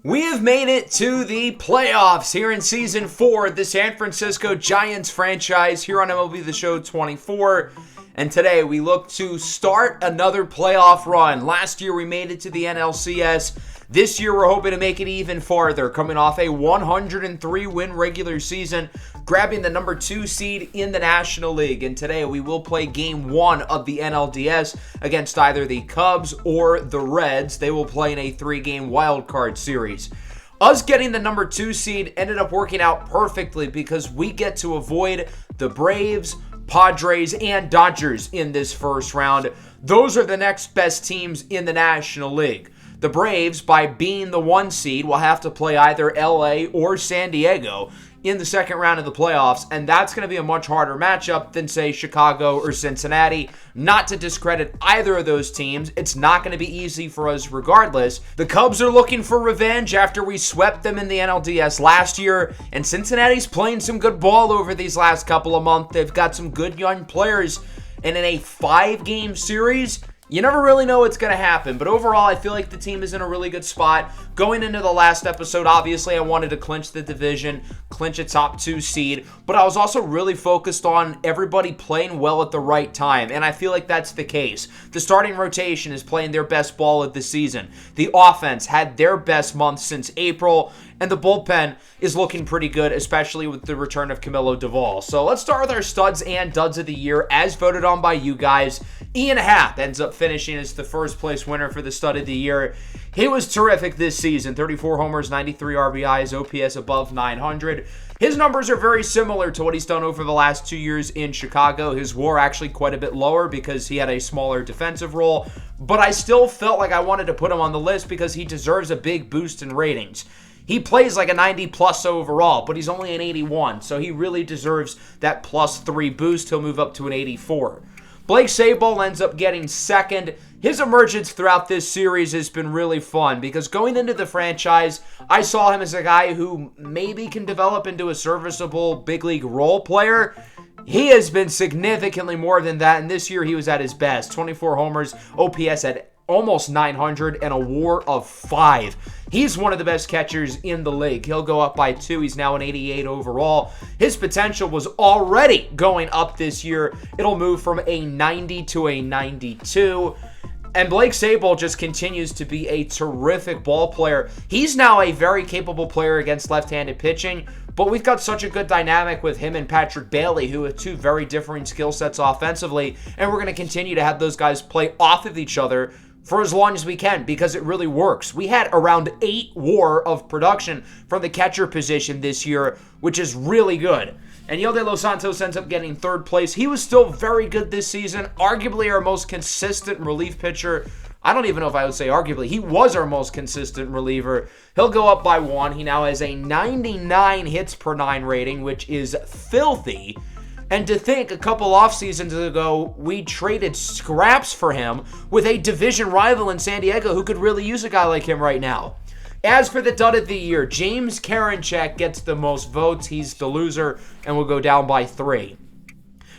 We have made it to the playoffs here in Season 4 of the San Francisco Giants franchise here on MLB The Show 24. And today we look to start another playoff run. Last year we made it to the NLCS. This year we're hoping to make it even farther, coming off a 103-win regular season, grabbing the number 2 seed in the National League. And today we will play Game 1 of the NLDS against either the Cubs or the Reds. They will play in a 3-game wildcard series. Us getting the number 2 seed ended up working out perfectly because we get to avoid the Braves, Padres, and Dodgers in this first round. Those are the next best teams in the National League. The Braves, by being the 1 seed, will have to play either LA or San Diego in the second round of the playoffs, and that's going to be a much harder matchup than, say, Chicago or Cincinnati. Not to discredit either of those teams, it's not going to be easy for us regardless. The Cubs are looking for revenge after we swept them in the NLDS last year, and Cincinnati's playing some good ball over these last couple of months. They've got some good young players, and in a 5-game series, you never really know what's going to happen, but overall, I feel like the team is in a really good spot. Going into the last episode, obviously, I wanted to clinch the division, clinch a top 2 seed, but I was also really focused on everybody playing well at the right time, and I feel like that's the case. The starting rotation is playing their best ball of the season. The offense had their best month since April, and the bullpen is looking pretty good, especially with the return of Camilo Duvall. So let's start with our studs and duds of the year, as voted on by you guys. Ian Happ ends up finishing as the first place winner for the stud of the year. He was terrific this season. 34 homers, 93 RBIs, OPS above 900. His numbers are very similar to what he's done over the last 2 years in Chicago. His WAR actually quite a bit lower because he had a smaller defensive role, but I still felt like I wanted to put him on the list because he deserves a big boost in ratings. He plays like a 90-plus overall, but he's only an 81, so he really deserves that +3 boost. He'll move up to an 84. Blake Sabol ends up getting second. His emergence throughout this series has been really fun because going into the franchise, I saw him as a guy who maybe can develop into a serviceable big league role player. He has been significantly more than that, and this year he was at his best. 24 homers, OPS at almost 900, and a WAR of 5. He's one of the best catchers in the league. He'll go up by 2. He's now an 88 overall. His potential was already going up this year. It'll move from a 90 to a 92. And Blake Sabol just continues to be a terrific ball player. He's now a very capable player against left-handed pitching, but we've got such a good dynamic with him and Patrick Bailey, who have 2 very differing skill sets offensively, and we're going to continue to have those guys play off of each other for as long as we can because it really works. We had around 8 WAR of production from the catcher position this year, which is really good. And Yel De Los Santos ends up getting 3rd place. He was still very good this season, arguably our most consistent relief pitcher. I don't even know if I would say arguably. He was our most consistent reliever. He'll go up by 1. He now has a 99 hits per 9 rating, which is filthy. And to think a couple off seasons ago, we traded scraps for him with a division rival in San Diego who could really use a guy like him right now. As for the dud of the year, James Karinchak gets the most votes. He's the loser and will go down by 3.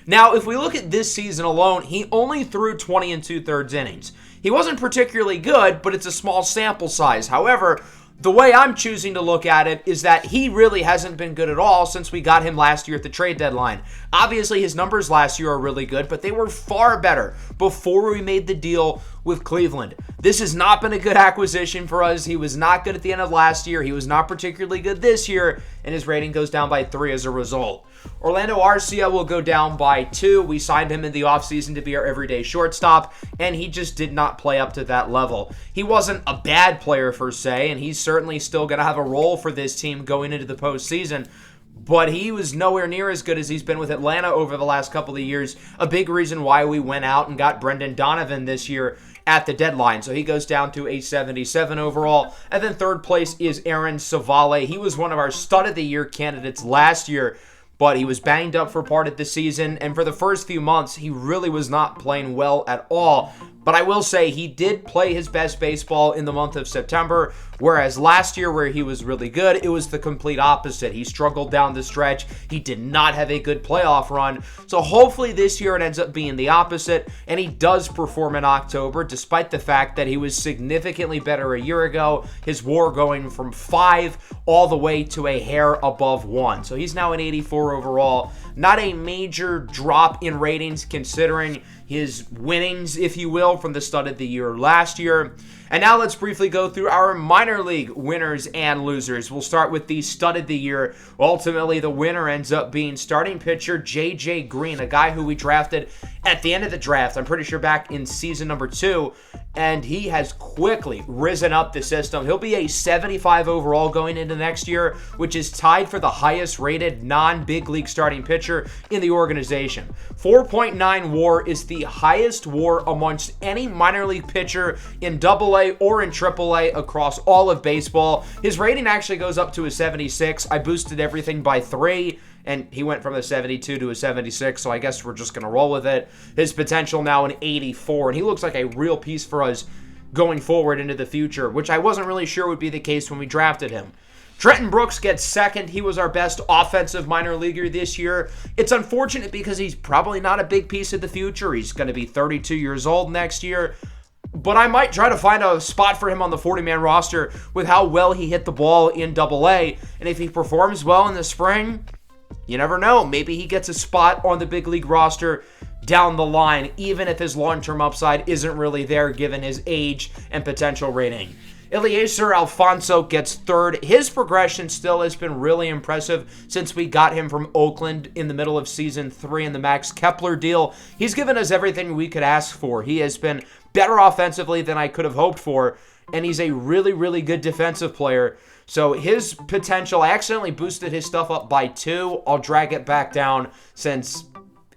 Now, if we look at this season alone, he only threw 20 2/3 innings. He wasn't particularly good, but it's a small sample size. However, the way I'm choosing to look at it is that he really hasn't been good at all since we got him last year at the trade deadline. Obviously, his numbers last year are really good, but they were far better before we made the deal with Cleveland. This has not been a good acquisition for us. He was not good at the end of last year. He was not particularly good this year, and his rating goes down by 3 as a result. Orlando Arcia will go down by 2. We signed him in the offseason to be our everyday shortstop, and he just did not play up to that level. He wasn't a bad player per se, and he's certainly still going to have a role for this team going into the postseason, but he was nowhere near as good as he's been with Atlanta over the last couple of years. A big reason why we went out and got Brendan Donovan this year at the deadline. So he goes down to a 77 overall. And then 3rd place is Aaron Savale. He was one of our stud of the year candidates last year, but he was banged up for part of the season, and for the first few months, he really was not playing well at all. But I will say he did play his best baseball in the month of September, whereas last year where he was really good, it was the complete opposite. He struggled down the stretch. He did not have a good playoff run. So hopefully this year it ends up being the opposite, and he does perform in October, despite the fact that he was significantly better a year ago. His WAR going from 5 all the way to a hair above 1. So he's now an 84 overall. Not a major drop in ratings considering his winnings, if you will, from the start of the year last year. And now let's briefly go through our minor league winners and losers. We'll start with the stud of the year. Ultimately, the winner ends up being starting pitcher J.J. Green, a guy who we drafted at the end of the draft, I'm pretty sure back in season number 2, and he has quickly risen up the system. He'll be a 75 overall going into next year, which is tied for the highest rated non-big league starting pitcher in the organization. 4.9 WAR is the highest WAR amongst any minor league pitcher in AA or in AAA across all of baseball. His rating actually goes up to a 76. I boosted everything by 3. And he went from a 72 to a 76, so I guess we're just going to roll with it. His potential now an 84, and he looks like a real piece for us going forward into the future, which I wasn't really sure would be the case when we drafted him. Trenton Brooks gets second. He was our best offensive minor leaguer this year. It's unfortunate because he's probably not a big piece of the future. He's going to be 32 years old next year. But I might try to find a spot for him on the 40-man roster with how well he hit the ball in AA. And if he performs well in the spring, you never know. Maybe he gets a spot on the big league roster down the line, even if his long-term upside isn't really there given his age and potential rating. Eliezer Alfonso gets third. His progression still has been really impressive since we got him from Oakland in the middle of season 3 in the Max Kepler deal. He's given us everything we could ask for. He has been better offensively than I could have hoped for, and he's a really, really good defensive player. So his potential, I accidentally boosted his stuff up by 2. I'll drag it back down since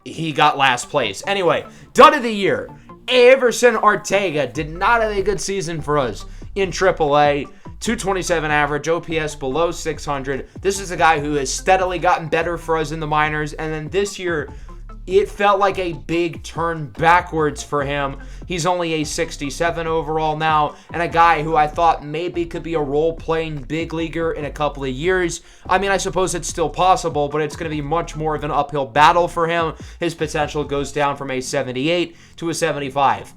he got last place. Anyway, dud of the year. Everson Arteaga did not have a good season for us in AAA. 227 average, OPS below 600. This is a guy who has steadily gotten better for us in the minors. And then this year, it felt like a big turn backwards for him. He's only a 67 overall now, and a guy who I thought maybe could be a role-playing big leaguer in a couple of years. I mean, I suppose it's still possible, but it's going to be much more of an uphill battle for him. His potential goes down from a 78 to a 75.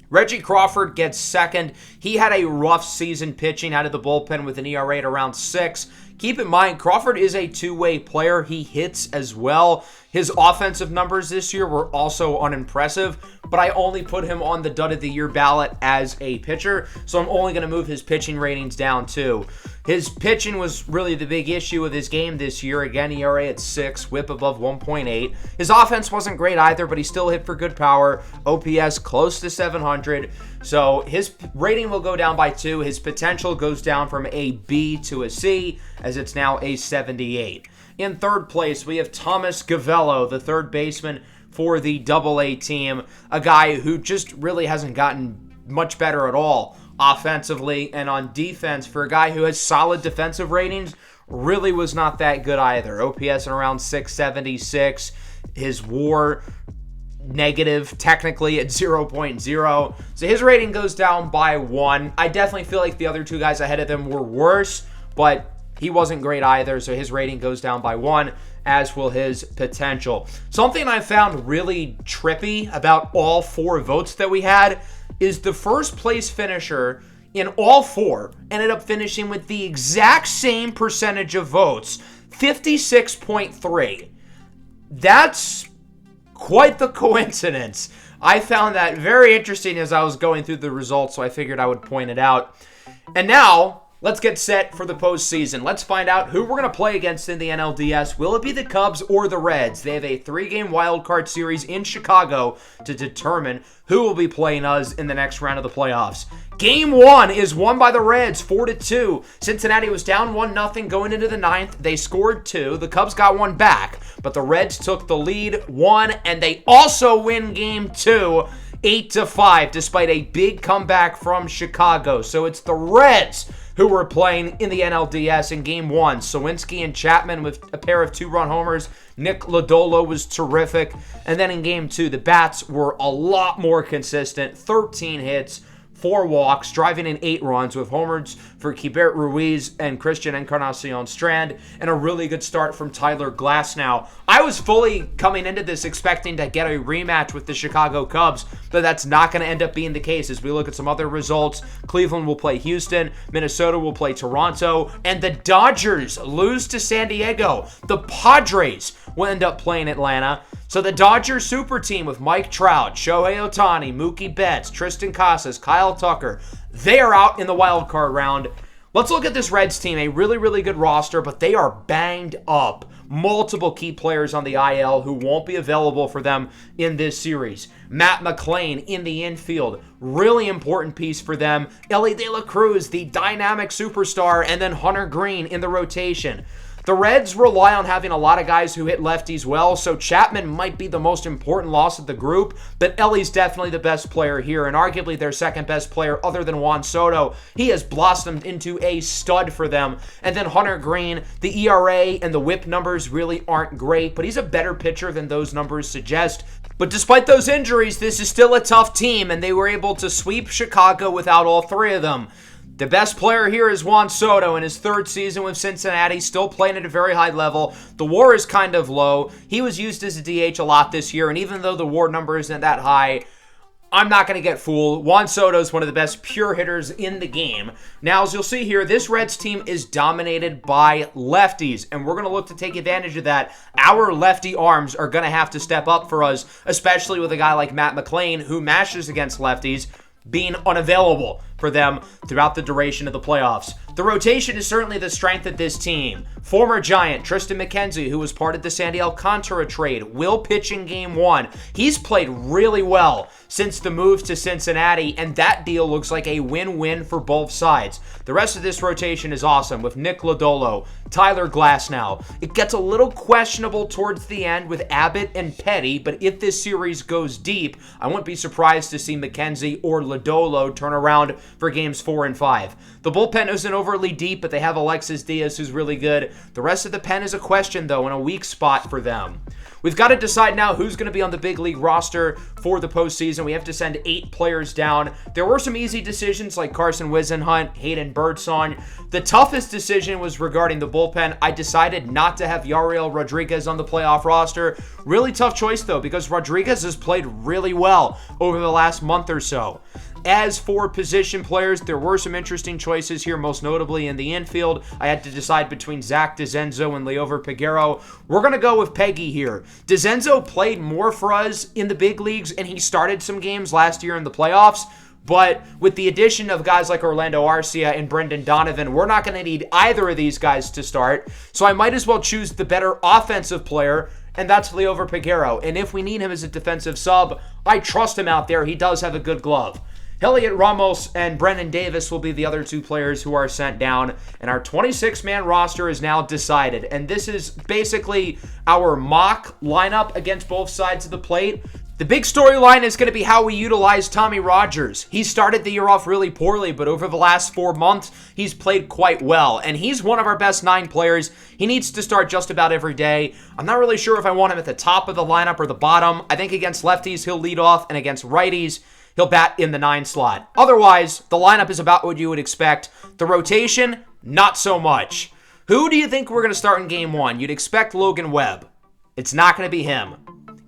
Reggie Crawford gets second. He had a rough season pitching out of the bullpen with an ERA at around 6. Keep in mind, Crawford is a two-way player. He hits as well. His offensive numbers this year were also unimpressive, but I only put him on the dud of the year ballot as a pitcher, so I'm only going to move his pitching ratings down too. His pitching was really the big issue of his game this year. Again, ERA at 6, whip above 1.8. His offense wasn't great either, but he still hit for good power. OPS close to 700. So his rating will go down by 2. His potential goes down from a B to a C, as it's now a 78. In third place, we have Thomas Gavello, the third baseman for the AA team, a guy who just really hasn't gotten much better at all offensively, and on defense for a guy who has solid defensive ratings, really was not that good either. OPS at around 676. His WAR negative technically at 0.0. So his rating goes down by 1. I definitely feel like the other two guys ahead of him were worse, but he wasn't great either, so his rating goes down by 1, as will his potential. Something I found really trippy about all 4 votes that we had is the first place finisher in all 4 ended up finishing with the exact same percentage of votes, 56.3. That's quite the coincidence. I found that very interesting as I was going through the results, so I figured I would point it out. And now, let's get set for the postseason. Let's find out who we're going to play against in the NLDS. Will it be the Cubs or the Reds? They have a 3-game wildcard series in Chicago to determine who will be playing us in the next round of the playoffs. Game 1 is won by the Reds, 4-2. Cincinnati was down 1-0 going into the 9th. They scored 2. The Cubs got 1 back, but the Reds took the lead, 1, and they also win Game 2, 8-5, despite a big comeback from Chicago. So it's the Reds who were playing in the NLDS in Game 1. Sawinski and Chapman with a pair of 2-run homers. Nick Lodolo was terrific. And then in Game 2, the bats were a lot more consistent. 13 hits, 4 walks, driving in 8 runs with homers for Keibert Ruiz and Christian Encarnacion Strand, and a really good start from Tyler Glasnow. I was fully coming into this expecting to get a rematch with the Chicago Cubs, but that's not going to end up being the case as we look at some other results. Cleveland will play Houston, Minnesota will play Toronto, and the Dodgers lose to San Diego. The Padres will end up playing Atlanta. So the Dodgers super team with Mike Trout, Shohei Ohtani, Mookie Betts, Tristan Casas, Kyle Tucker, they are out in the wild card round. Let's look at this Reds team, a really, really good roster, but they are banged up. Multiple key players on the IL who won't be available for them in this series. Matt McClain in the infield, really important piece for them. Ellie De La Cruz, the dynamic superstar, and then Hunter Green in the rotation. The Reds rely on having a lot of guys who hit lefties well, so Chapman might be the most important loss of the group, but Ellie's definitely the best player here, and arguably their second best player other than Juan Soto. He has blossomed into a stud for them. And then Hunter Green, the ERA and the whip numbers really aren't great, but he's a better pitcher than those numbers suggest. But despite those injuries, this is still a tough team, and they were able to sweep Chicago without all 3 of them. The best player here is Juan Soto in his 3rd season with Cincinnati, still playing at a very high level. The WAR is kind of low. He was used as a DH a lot this year, and even though the WAR number isn't that high, I'm not going to get fooled. Juan Soto is one of the best pure hitters in the game. Now, as you'll see here, this Reds team is dominated by lefties, and we're going to look to take advantage of that. Our lefty arms are going to have to step up for us, especially with a guy like Matt McClain, who mashes against lefties, being unavailable for them throughout the duration of the playoffs. The rotation is certainly the strength of this team. Former Giant Tristan McKenzie, who was part of the Sandy Alcantara trade, will pitch in Game 1. He's played really well since the move to Cincinnati, and that deal looks like a win-win for both sides. The rest of this rotation is awesome with Nick Lodolo, Tyler Glasnow. It gets a little questionable towards the end with Abbott and Petty, but if this series goes deep, I wouldn't be surprised to see McKenzie or Lodolo turn around for Games 4 and 5. The bullpen isn't overly deep, but they have Alexis Diaz, who's really good. The rest of the pen is a question, though, and a weak spot for them. We've got to decide now who's going to be on the big league roster for the postseason. We have to send 8 players down. There were some easy decisions like Carson Whisenhunt, Hayden Birdsong. The toughest decision was regarding the bullpen. I decided not to have Yariel Rodriguez on the playoff roster. Really tough choice, though, because Rodriguez has played really well over the last month or so. As for position players, there were some interesting choices here, most notably in the infield. I had to decide between Zach DeZenzo and Leover Peguero. We're going to go with Peggy here. DeZenzo played more for us in the big leagues, and he started some games last year in the playoffs. But with the addition of guys like Orlando Arcia and Brendan Donovan, we're not going to need either of these guys to start. So I might as well choose the better offensive player, and that's Leover Peguero. And if we need him as a defensive sub, I trust him out there. He does have a good glove. Heliot Ramos and Brennan Davis will be the other 2 players who are sent down, and our 26-man roster is now decided. And this is basically our mock lineup against both sides of the plate. The big storyline is going to be how we utilize Tommy Rogers. He started the year off really poorly, but over the last 4 months, he's played quite well, and he's one of our best 9 players. He needs to start just about every day. I'm not really sure if I want him at the top of the lineup or the bottom. I think against lefties, he'll lead off, and against righties, he'll bat in the 9 slot. Otherwise, the lineup is about what you would expect. The rotation, not so much. Who do you think we're going to start in Game 1? You'd expect Logan Webb. It's not going to be him.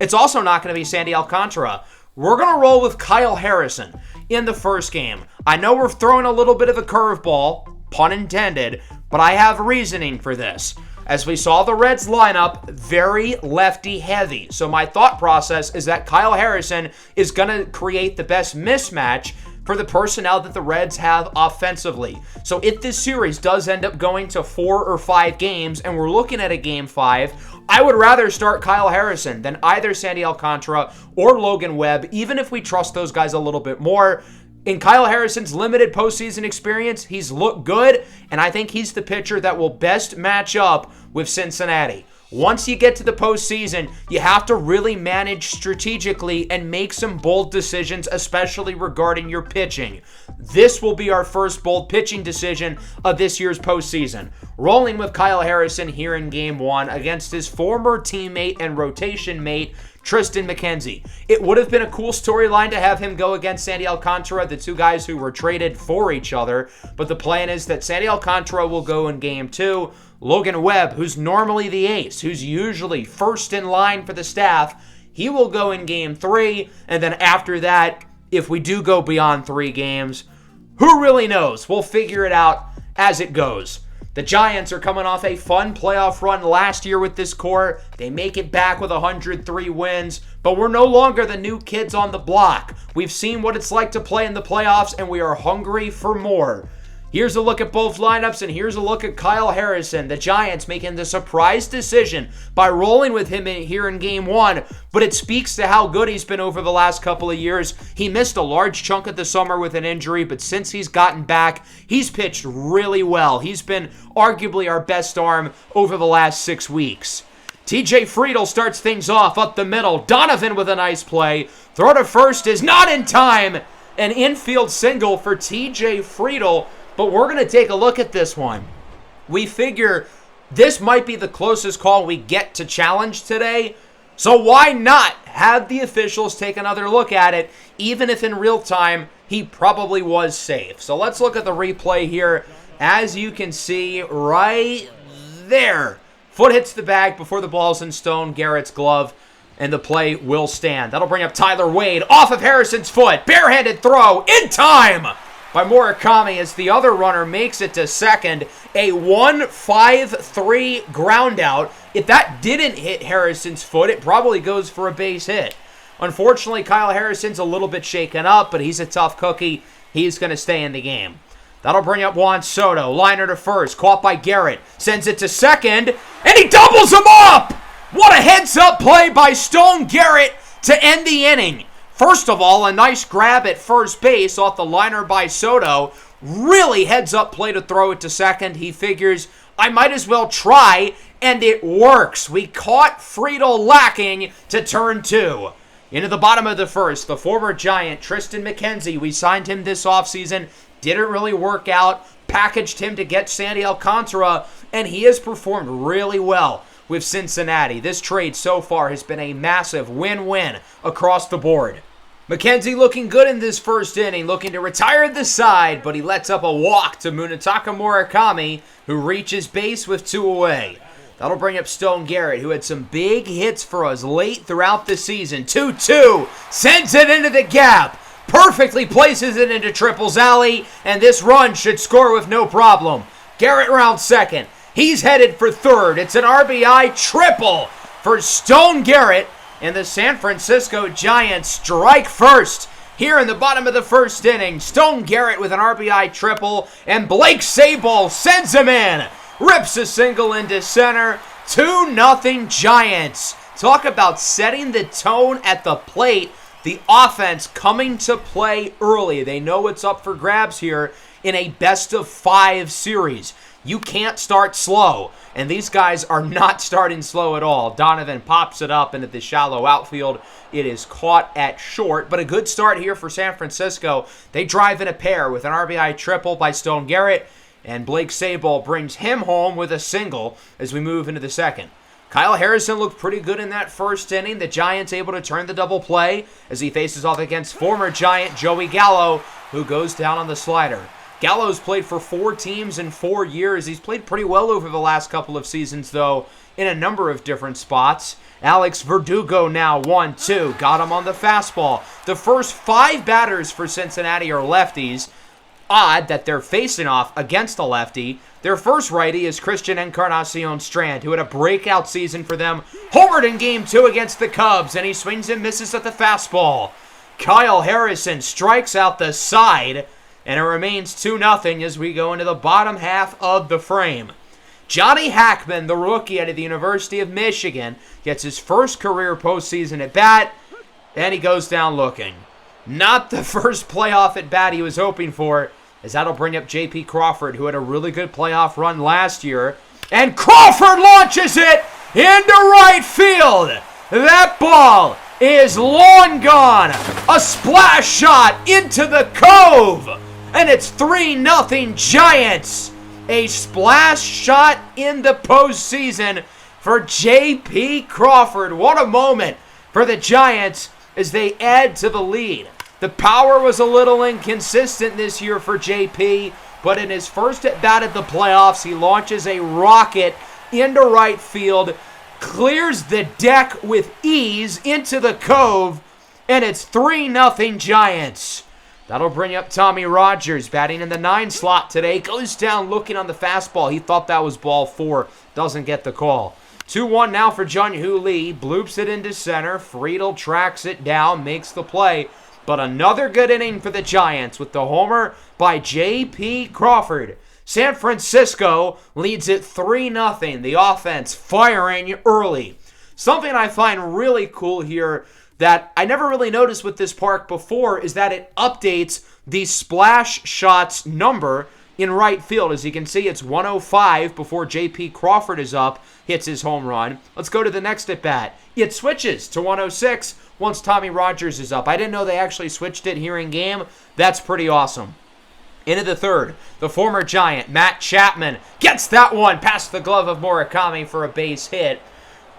It's also not going to be Sandy Alcantara. We're going to roll with Kyle Harrison in the first game. I know we're throwing a little bit of a curveball, pun intended, but I have reasoning for this. As we saw the Reds lineup, very lefty heavy. So my thought process is that Kyle Harrison is going to create the best mismatch for the personnel that the Reds have offensively. So if this series does end up going to 4 or 5 games and we're looking at a Game 5, I would rather start Kyle Harrison than either Sandy Alcantara or Logan Webb, even if we trust those guys a little bit more. In Kyle Harrison's limited postseason experience, he's looked good, and I think he's the pitcher that will best match up with Cincinnati. Once you get to the postseason, you have to really manage strategically and make some bold decisions, especially regarding your pitching. This will be our first bold pitching decision of this year's postseason. Rolling with Kyle Harrison here in Game 1 against his former teammate and rotation mate, Triston McKenzie. It would have been a cool storyline to have him go against Sandy Alcantara, the two guys who were traded for each other, but the plan is that Sandy Alcantara will go in Game 2. Logan Webb, who's normally the ace, who's usually first in line for the staff, he will go in Game 3, and then after that, if we do go beyond 3 games, who really knows? We'll figure it out as it goes. The Giants are coming off a fun playoff run last year with this core. They make it back with 103 wins, but we're no longer the new kids on the block. We've seen what it's like to play in the playoffs, and we are hungry for more. Here's a look at both lineups, and here's a look at Kyle Harrison. The Giants making the surprise decision by rolling with him here in Game 1, but it speaks to how good he's been over the last couple of years. He missed a large chunk of the summer with an injury, but since he's gotten back, he's pitched really well. He's been arguably our best arm over the last 6 weeks. TJ Friedl starts things off up the middle. Donovan with a nice play. Throw to first is not in time. An infield single for TJ Friedl. But we're going to take a look at this one. We figure this might be the closest call we get to challenge today. So why not have the officials take another look at it, even if in real time he probably was safe. So let's look at the replay here. As you can see right there, foot hits the bag before the ball's in Stone Garrett's glove, and the play will stand. That'll bring up Tyler Wade off of Harrison's foot. Barehanded throw in time by Murakami as the other runner makes it to second. A 1-5-3 ground out. If that didn't hit Harrison's foot, it probably goes for a base hit. Unfortunately, Kyle Harrison's a little bit shaken up, but he's a tough cookie. He's going to stay in the game. That'll bring up Juan Soto. Liner to first, caught by Garrett. Sends it to second, and he doubles him up! What a heads-up play by Stone Garrett to end the inning. First of all, a nice grab at first base off the liner by Soto. Really heads-up play to throw it to second. He figures, I might as well try, and it works. We caught Friedl lacking to turn 2. Into the bottom of the first, the former Giant, Triston McKenzie. We signed him this offseason. Didn't really work out. Packaged him to get Sandy Alcantara, and he has performed really well with Cincinnati. This trade so far has been a massive win-win across the board. McKenzie looking good in this first inning, looking to retire the side, but he lets up a walk to Munetaka Murakami, who reaches base with 2 away. That'll bring up Stone Garrett, who had some big hits for us late throughout the season. 2-2, sends it into the gap, perfectly places it into Triple's alley, and this run should score with no problem. Garrett rounds second. He's headed for third. It's an RBI triple for Stone Garrett, and the San Francisco Giants strike first here in the bottom of the first inning. Stone Garrett with an RBI triple, and Blake Sabol sends him in. Rips a single into center. 2-0 Giants. Talk about setting the tone at the plate. The offense coming to play early. They know what's up for grabs here in a best-of-5 series. You can't start slow, and these guys are not starting slow at all. Donovan pops it up into the shallow outfield. It is caught at short, but a good start here for San Francisco. They drive in a pair with an RBI triple by Stone Garrett, and Blake Sabol brings him home with a single as we move into the second. Kyle Harrison looked pretty good in that first inning. The Giants able to turn the double play as he faces off against former Giant Joey Gallo, who goes down on the slider. Gallo's played for 4 teams in 4 years. He's played pretty well over the last couple of seasons, though, in a number of different spots. Alex Verdugo now 1-2. Got him on the fastball. The first 5 batters for Cincinnati are lefties. Odd that they're facing off against a lefty. Their first righty is Christian Encarnacion Strand, who had a breakout season for them. Homered in Game 2 against the Cubs, and he swings and misses at the fastball. Kyle Harrison strikes out the side, and it remains 2-0 as we go into the bottom half of the frame. Johnny Hackman, the rookie out of the University of Michigan, gets his first career postseason at bat, and he goes down looking. Not the first playoff at bat he was hoping for, as that'll bring up J.P. Crawford, who had a really good playoff run last year. And Crawford launches it into right field. That ball is long gone. A splash shot into the cove. And it's 3-0 Giants. A splash shot in the postseason for J.P. Crawford. What a moment for the Giants as they add to the lead. The power was a little inconsistent this year for J.P., but in his first at-bat of the playoffs, he launches a rocket into right field, clears the deck with ease into the cove, and it's 3-0 Giants. That'll bring up Tommy Rogers, batting in the 9 slot today. Goes down looking on the fastball. He thought that was ball 4. Doesn't get the call. 2-1 now for Jung-Hoo Lee. Bloops it into center. Friedel tracks it down, makes the play. But another good inning for the Giants with the homer by J.P. Crawford. San Francisco leads it 3-0. The offense firing early. Something I find really cool here that I never really noticed with this park before is that it updates the splash shots number in right field. As you can see, it's 105 before J.P. Crawford is up, hits his home run. Let's go to the next at-bat. It switches to 106 once Tommy Rogers is up. I didn't know they actually switched it here in game. That's pretty awesome. Into the third, the former Giant, Matt Chapman, gets that one past the glove of Murakami for a base hit.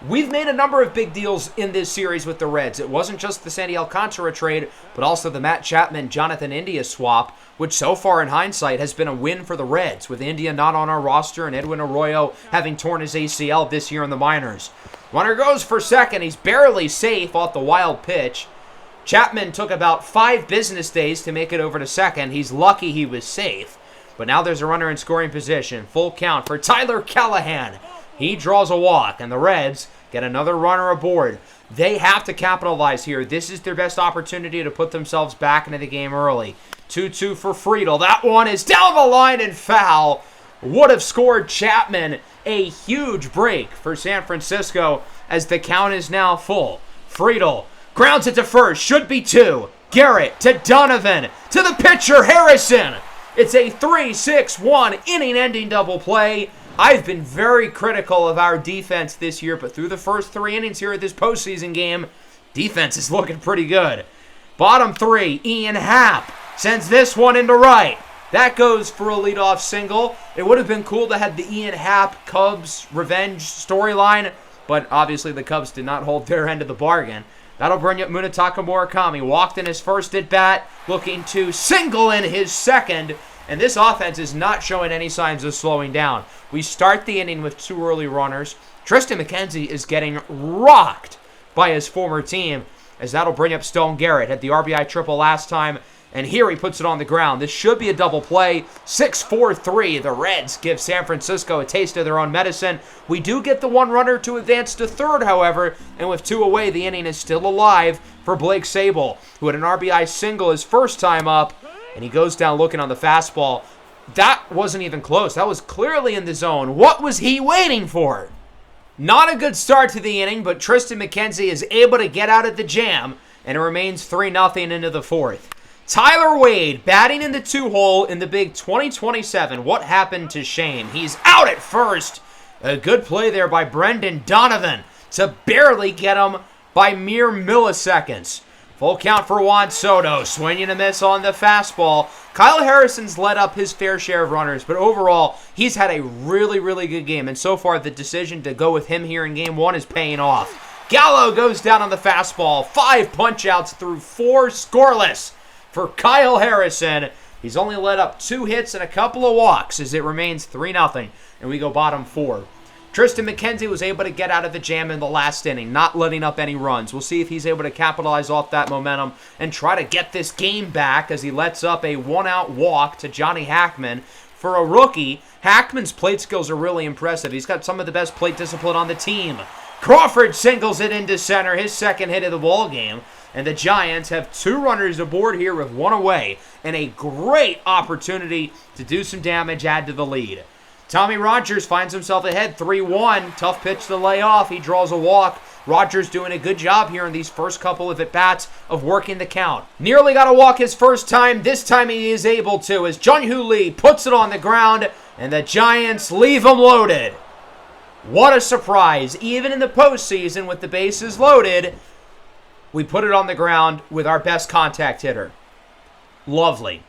We've made a number of big deals in this series with the Reds. It wasn't just the Sandy Alcantara trade, but also the Matt Chapman-Jonathan India swap, which so far in hindsight has been a win for the Reds, with India not on our roster and Edwin Arroyo having torn his ACL this year in the minors. Runner goes for second. He's barely safe off the wild pitch. Chapman took about 5 business days to make it over to second. He's lucky he was safe. But now there's a runner in scoring position. Full count for Tyler Callahan. He draws a walk, and the Reds get another runner aboard. They have to capitalize here. This is their best opportunity to put themselves back into the game early. 2-2 for Friedel. That one is down the line and foul. Would have scored Chapman. A huge break for San Francisco as the count is now full. Friedel grounds it to first. Should be 2. Garrett to Donovan. To the pitcher, Harrison. It's a 3-6-1 inning-ending double play. I've been very critical of our defense this year, but through the first 3 innings here at this postseason game, defense is looking pretty good. Bottom 3, Ian Happ sends this one into right. That goes for a leadoff single. It would have been cool to have the Ian Happ Cubs revenge storyline, but obviously the Cubs did not hold their end of the bargain. That'll bring up Munetaka Murakami. Walked in his first at-bat, looking to single in his second. And this offense is not showing any signs of slowing down. We start the inning with 2 early runners. Tristan McKenzie is getting rocked by his former team, as that'll bring up Stone Garrett. Had the RBI triple last time, and here he puts it on the ground. This should be a double play. 6-4-3. The Reds give San Francisco a taste of their own medicine. We do get the 1 runner to advance to third, however, and with 2 away, the inning is still alive for Blake Sable, who had an RBI single his first time up, and he goes down looking on the fastball. That wasn't even close. That was clearly in the zone. What was he waiting for? Not a good start to the inning, but Tristan McKenzie is able to get out of the jam, and it remains 3-0 into the 4th. Tyler Wade batting in the 2-hole in the big 2027. What happened to Shane? He's out at first. A good play there by Brendan Donovan to barely get him by mere milliseconds. Full count for Juan Soto. Swing and a miss on the fastball. Kyle Harrison's led up his fair share of runners, but overall, he's had a really, really good game. And so far, the decision to go with him here in Game 1 is paying off. Gallo goes down on the fastball. 5 punch-outs through 4 scoreless for Kyle Harrison. He's only led up 2 hits and a couple of walks as it remains 3-0, and we go bottom 4. Tristan McKenzie was able to get out of the jam in the last inning, not letting up any runs. We'll see if he's able to capitalize off that momentum and try to get this game back as he lets up a 1-out walk to Johnny Hackman. For a rookie, Hackman's plate skills are really impressive. He's got some of the best plate discipline on the team. Crawford singles it into center, his second hit of the ball game. And the Giants have 2 runners aboard here with 1 away and a great opportunity to do some damage, add to the lead. Tommy Rogers finds himself ahead 3-1. Tough pitch to lay off. He draws a walk. Rogers doing a good job here in these first couple of at-bats of working the count. Nearly got a walk his first time. This time he is able to as Jung-Hoo Lee puts it on the ground and the Giants leave him loaded. What a surprise. Even in the postseason with the bases loaded, we put it on the ground with our best contact hitter. Lovely.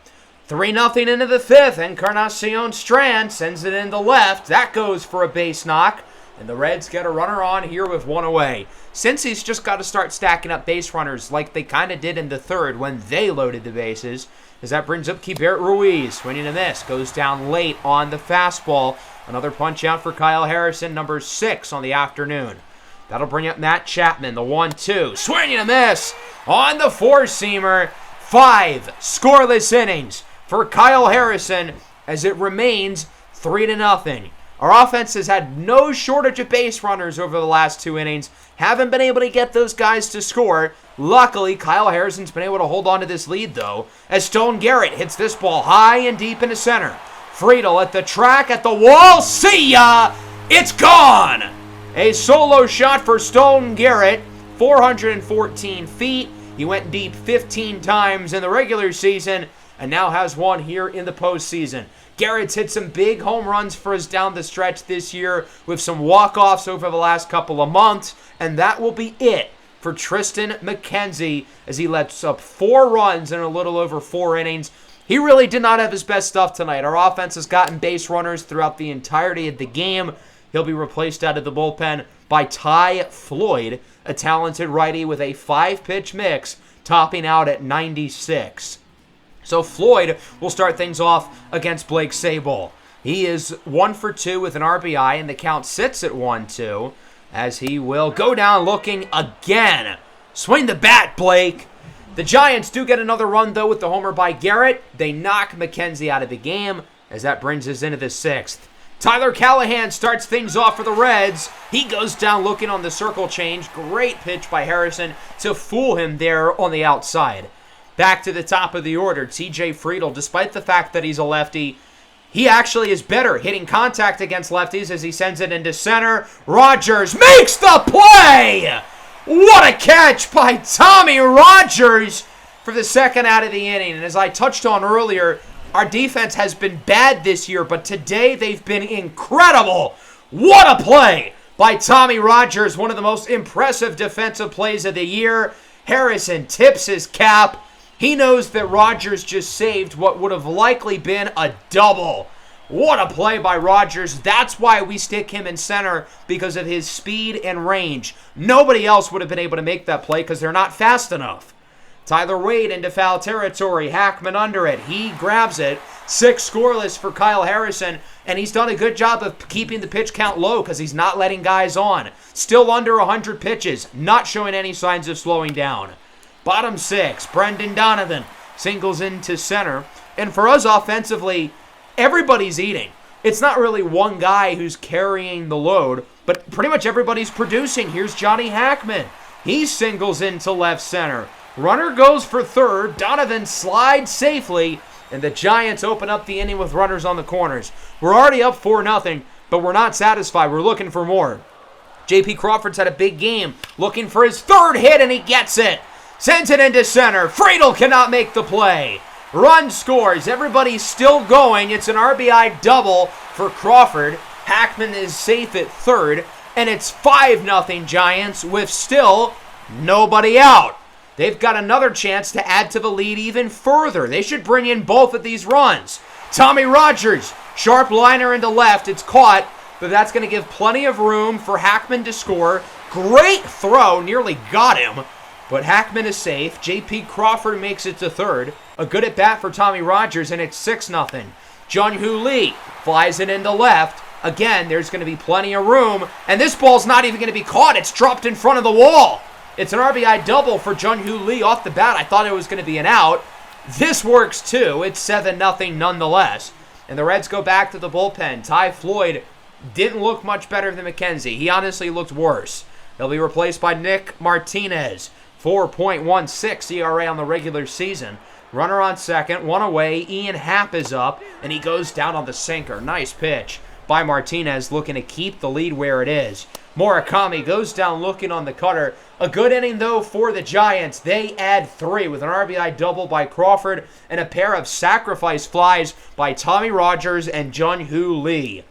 3-0 into the fifth. Encarnacion Strand sends it into left. That goes for a base knock. And the Reds get a runner on here with one away. Cincy's just got to start stacking up base runners like they kind of did in the third when they loaded the bases. As that brings up Keibert Ruiz. Swinging a miss. Goes down late on the fastball. Another punch out for Kyle Harrison, number 6 on the afternoon. That'll bring up Matt Chapman, the 1-2. Swinging a miss on the four-seamer. 5 scoreless innings for Kyle Harrison as it remains 3-0. Our offense has had no shortage of base runners over the last 2 innings. Haven't been able to get those guys to score. Luckily, Kyle Harrison's been able to hold on to this lead, though, as Stone Garrett hits this ball high and deep into center. Friedel at the track, at the wall. See ya! It's gone! A solo shot for Stone Garrett, 414 feet. He went deep 15 times in the regular season and now has one here in the postseason. Garrett's hit some big home runs for us down the stretch this year with some walk-offs over the last couple of months, and that will be it for Tristan McKenzie as he lets up 4 runs in a little over 4 innings. He really did not have his best stuff tonight. Our offense has gotten base runners throughout the entirety of the game. He'll be replaced out of the bullpen by Ty Floyd, a talented righty with a 5-pitch mix, topping out at 96. So Floyd will start things off against Blake Sabol. He is 1 for 2 with an RBI, and the count sits at 1-2 as he will go down looking again. Swing the bat, Blake. The Giants do get another run, though, with the homer by Garrett. They knock McKenzie out of the game as that brings us into the 6th. Tyler Callahan starts things off for the Reds. He goes down looking on the circle change. Great pitch by Harrison to fool him there on the outside. Back to the top of the order, TJ Friedel, despite the fact that he's a lefty, he actually is better hitting contact against lefties as he sends it into center. Rogers makes the play! What a catch by Tommy Rogers for the second out of the inning. And as I touched on earlier, our defense has been bad this year, but today they've been incredible. What a play by Tommy Rogers, one of the most impressive defensive plays of the year. Harrison tips his cap. He knows that Rogers just saved what would have likely been a double. What a play by Rogers. That's why we stick him in center, because of his speed and range. Nobody else would have been able to make that play because they're not fast enough. Tyler Wade into foul territory. Hackman under it. He grabs it. 6 scoreless for Kyle Harrison, and he's done a good job of keeping the pitch count low because he's not letting guys on. Still under 100 pitches. Not showing any signs of slowing down. Bottom 6, Brendan Donovan singles into center. And for us offensively, everybody's eating. It's not really one guy who's carrying the load, but pretty much everybody's producing. Here's Johnny Hackman. He singles into left center. Runner goes for third. Donovan slides safely, and the Giants open up the inning with runners on the corners. We're already up 4-0, but we're not satisfied. We're looking for more. J.P. Crawford's had a big game, looking for his 3rd hit, and he gets it. Sends it into center. Friedel cannot make the play. Run scores. Everybody's still going. It's an RBI double for Crawford. Hackman is safe at 3rd. And it's 5-0 Giants with still nobody out. They've got another chance to add to the lead even further. They should bring in both of these runs. Tommy Rogers, sharp liner into left. It's caught, but that's going to give plenty of room for Hackman to score. Great throw. Nearly got him. But Hackman is safe. J.P. Crawford makes it to 3rd. A good at bat for Tommy Rogers, and it's 6-0. Jung-Hoo Lee flies it into left. Again, there's going to be plenty of room. And this ball's not even going to be caught. It's dropped in front of the wall. It's an RBI double for Jung-Hoo Lee off the bat. I thought it was going to be an out. This works too. It's 7-0 nonetheless. And the Reds go back to the bullpen. Ty Floyd didn't look much better than McKenzie. He honestly looked worse. He'll be replaced by Nick Martinez. 4.16 ERA on the regular season. Runner on second, one away. Ian Happ is up, and he goes down on the sinker. Nice pitch by Martinez, looking to keep the lead where it is. Murakami goes down looking on the cutter. A good inning, though, for the Giants. They add 3 with an RBI double by Crawford and a pair of sacrifice flies by Tommy Rogers and Jung-Hoo Lee.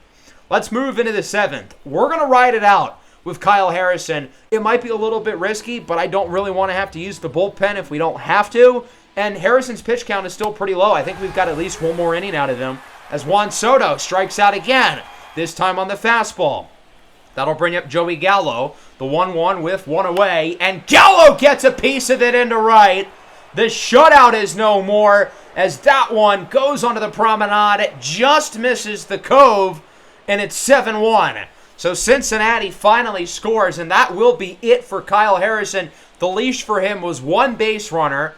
Let's move into the 7th. We're going to ride it out with Kyle Harrison. It might be a little bit risky, but I don't really want to have to use the bullpen if we don't have to. And Harrison's pitch count is still pretty low. I think we've got at least one more inning out of him as Juan Soto strikes out again, this time on the fastball. That'll bring up Joey Gallo, the 1-1 with one away, and Gallo gets a piece of it into right. The shutout is no more as that one goes onto the promenade. It just misses the cove, and it's 7-1. So Cincinnati finally scores, and that will be it for Kyle Harrison. The leash for him was one base runner.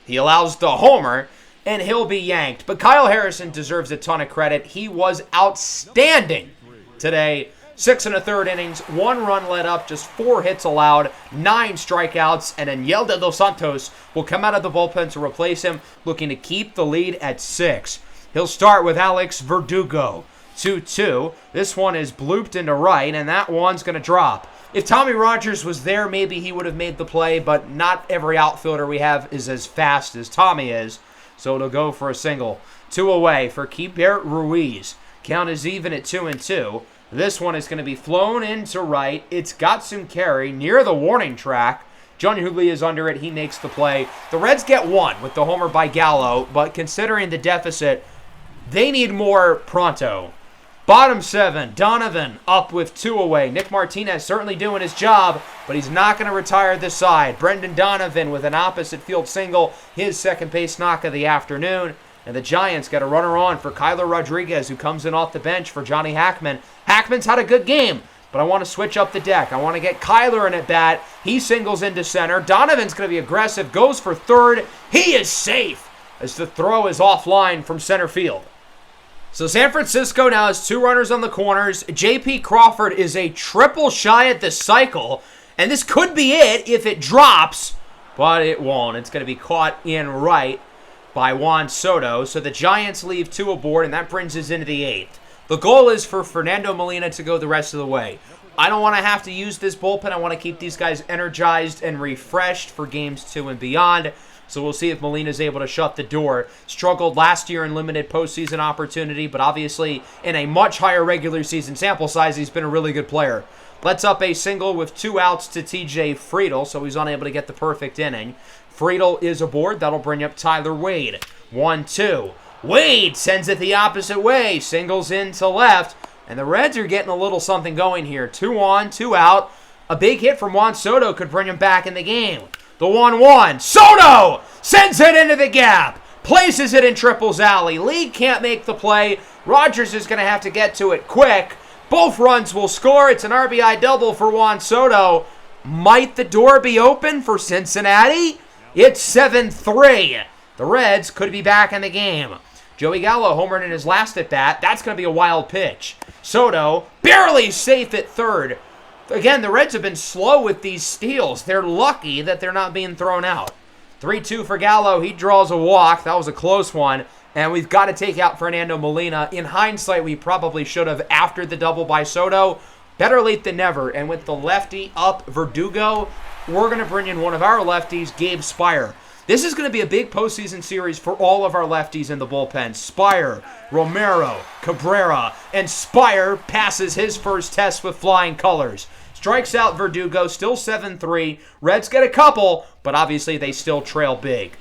He allows the homer, and he'll be yanked. But Kyle Harrison deserves a ton of credit. He was outstanding today. 6 1/3 innings, 1 run let up, just 4 hits allowed, 9 strikeouts, and Aniel de Los Santos will come out of the bullpen to replace him, looking to keep the lead at 6. He'll start with Alex Verdugo. 2-2. This one is blooped into right, and that one's going to drop. If Tommy Rogers was there, maybe he would have made the play, but not every outfielder we have is as fast as Tommy is, so it'll go for a single. 2 away for Keibert Ruiz. Count is even at 2-2. This one is going to be flown into right. It's got some carry near the warning track. John Hooley is under it. He makes the play. The Reds get 1 with the homer by Gallo, but considering the deficit, they need more pronto. Bottom 7, Donovan up with 2 away. Nick Martinez certainly doing his job, but he's not going to retire this side. Brendan Donovan with an opposite field single, his second base knock of the afternoon. And the Giants got a runner on for Kyler Rodriguez, who comes in off the bench for Johnny Hackman. Hackman's had a good game, but I want to switch up the deck. I want to get Kyler in at bat. He singles into center. Donovan's going to be aggressive, goes for third. He is safe as the throw is offline from center field. So San Francisco now has 2 runners on the corners. J.P. Crawford is a triple shy at the cycle, and this could be it if it drops, but it won't. It's going to be caught in right by Juan Soto. So the Giants leave 2 aboard, and that brings us into the 8th. The goal is for Fernando Molina to go the rest of the way. I don't want to have to use this bullpen. I want to keep these guys energized and refreshed for games 2 and beyond. So we'll see if Molina's able to shut the door. Struggled last year in limited postseason opportunity, but obviously in a much higher regular season sample size, he's been a really good player. Lets up a single with 2 outs to TJ Friedl, so he's unable to get the perfect inning. Friedl is aboard. That'll bring up Tyler Wade. 1-2. Wade sends it the opposite way. Singles in to left. And the Reds are getting a little something going here. 2 on, 2 out. A big hit from Juan Soto could bring him back in the game. The 1-1. Soto sends it into the gap. Places it in Triple's alley. Lee can't make the play. Rogers is going to have to get to it quick. Both runs will score. It's an RBI double for Juan Soto. Might the door be open for Cincinnati? It's 7-3. The Reds could be back in the game. Joey Gallo homered in his last at-bat. That's going to be a wild pitch. Soto barely safe at third. Again, the Reds have been slow with these steals. They're lucky that they're not being thrown out. 3-2 for Gallo. He draws a walk. That was a close one. And we've got to take out Fernando Molina. In hindsight, we probably should have after the double by Soto. Better late than never. And with the lefty up Verdugo, we're going to bring in one of our lefties, Gabe Spire. This is going to be a big postseason series for all of our lefties in the bullpen. Spire, Romero, Cabrera, and Spire passes his first test with flying colors. Strikes out Verdugo, still 7-3. Reds get a couple, but obviously they still trail big.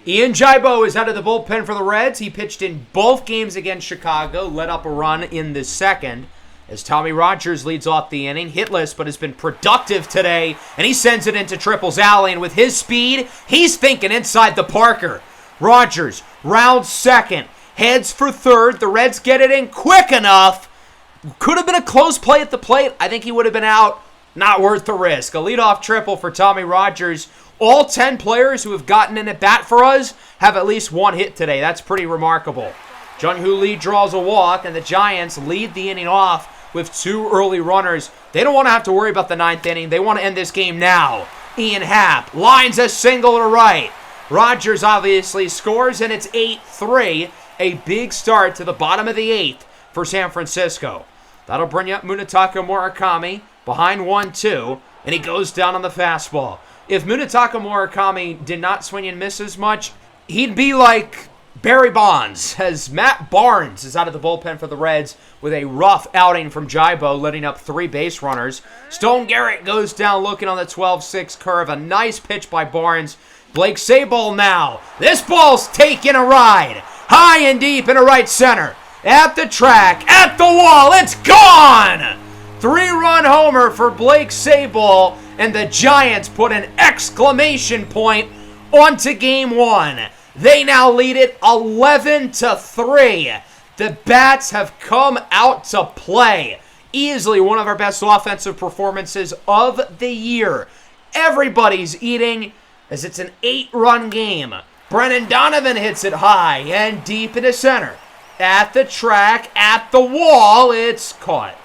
Ian Jibo is out of the bullpen for the Reds. He pitched in both games against Chicago, let up a run in the second. As Tommy Rogers leads off the inning, hitless, but has been productive today, and he sends it into Triple's alley, and with his speed, he's thinking inside the Parker. Rogers rounds second, heads for third. The Reds get it in quick enough. Could have been a close play at the plate. I think he would have been out. Not worth the risk. A leadoff triple for Tommy Rogers. All 10 players who have gotten in at bat for us have at least 1 hit today. That's pretty remarkable. Jung-Hoo Lee draws a walk, and the Giants lead the inning off with 2 early runners. They don't want to have to worry about the 9th inning. They want to end this game now. Ian Happ lines a single to right. Rogers obviously scores, and it's 8-3. A big start to the bottom of the 8th for San Francisco. That'll bring up Munetaka Murakami behind 1-2, and he goes down on the fastball. If Munetaka Murakami did not swing and miss as much, he'd be like Barry Bonds, as Matt Barnes is out of the bullpen for the Reds with a rough outing from Jaibo, letting up 3 base runners. Stone Garrett goes down looking on the 12-6 curve. A nice pitch by Barnes. Blake Sabol now. This ball's taking a ride. High and deep into right center. At the track, at the wall, it's gone! 3-run homer for Blake Sabol, and the Giants put an exclamation point onto Game 1. They now lead it 11-3. The Bats have come out to play. Easily one of our best offensive performances of the year. Everybody's eating as it's an 8-run game. Brennan Donovan hits it high and deep into center. At the track, at the wall, it's caught.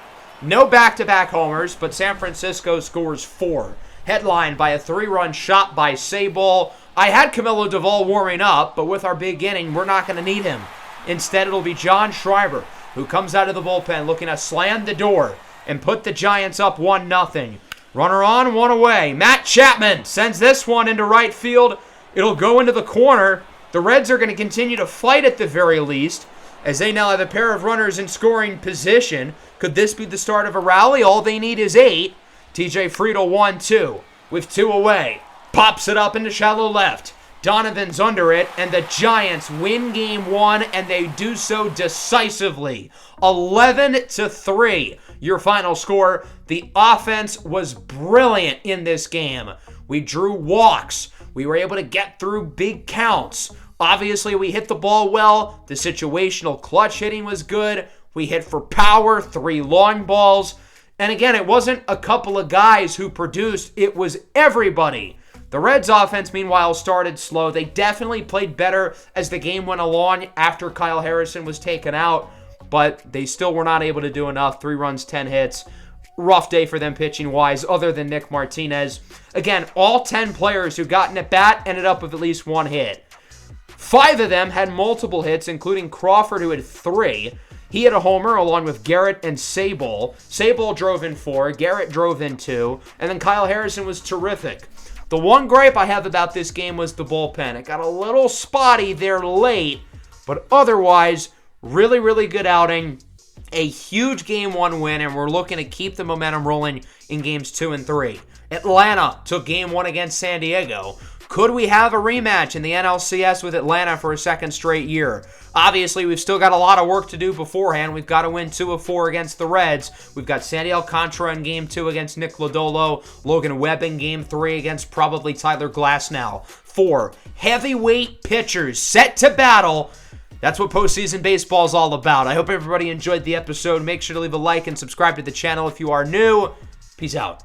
No back-to-back homers, but San Francisco scores 4. Headlined by a 3-run shot by Sabol. I had Camilo Duvall warming up, but with our big inning, we're not going to need him. Instead, it'll be John Schreiber, who comes out of the bullpen looking to slam the door and put the Giants up 1-0. Runner on, 1 away. Matt Chapman sends this one into right field. It'll go into the corner. The Reds are going to continue to fight at the very least, as they now have a pair of runners in scoring position. Could this be the start of a rally? All they need is 8. TJ Friedel 1-2 with 2 away. Pops it up into shallow left. Donovan's under it, and the Giants win Game 1, and they do so decisively. 11-3, your final score. The offense was brilliant in this game. We drew walks. We were able to get through big counts. Obviously, we hit the ball well. The situational clutch hitting was good. We hit for power, 3 long balls. And again, it wasn't a couple of guys who produced. It was everybody. The Reds' offense, meanwhile, started slow. They definitely played better as the game went along after Kyle Harrison was taken out, but they still were not able to do enough. 3 runs, 10 hits. Rough day for them pitching-wise, other than Nick Martinez. Again, all 10 players who got in at bat ended up with at least 1 hit. 5 of them had multiple hits, including Crawford, who had 3. He had a homer along with Garrett and Sabol. Sabol drove in 4, Garrett drove in 2, and then Kyle Harrison was terrific. The one gripe I have about this game was the bullpen. It got a little spotty there late, but otherwise, really, really good outing. A huge Game 1 win, and we're looking to keep the momentum rolling in Games 2 and 3. Atlanta took Game 1 against San Diego. Could we have a rematch in the NLCS with Atlanta for a second straight year? Obviously, we've still got a lot of work to do beforehand. We've got to win 2 of 4 against the Reds. We've got Sandy Alcantara in Game 2 against Nick Lodolo. Logan Webb in Game 3 against probably Tyler Glasnow. 4 heavyweight pitchers set to battle. That's what postseason baseball is all about. I hope everybody enjoyed the episode. Make sure to leave a like and subscribe to the channel if you are new. Peace out.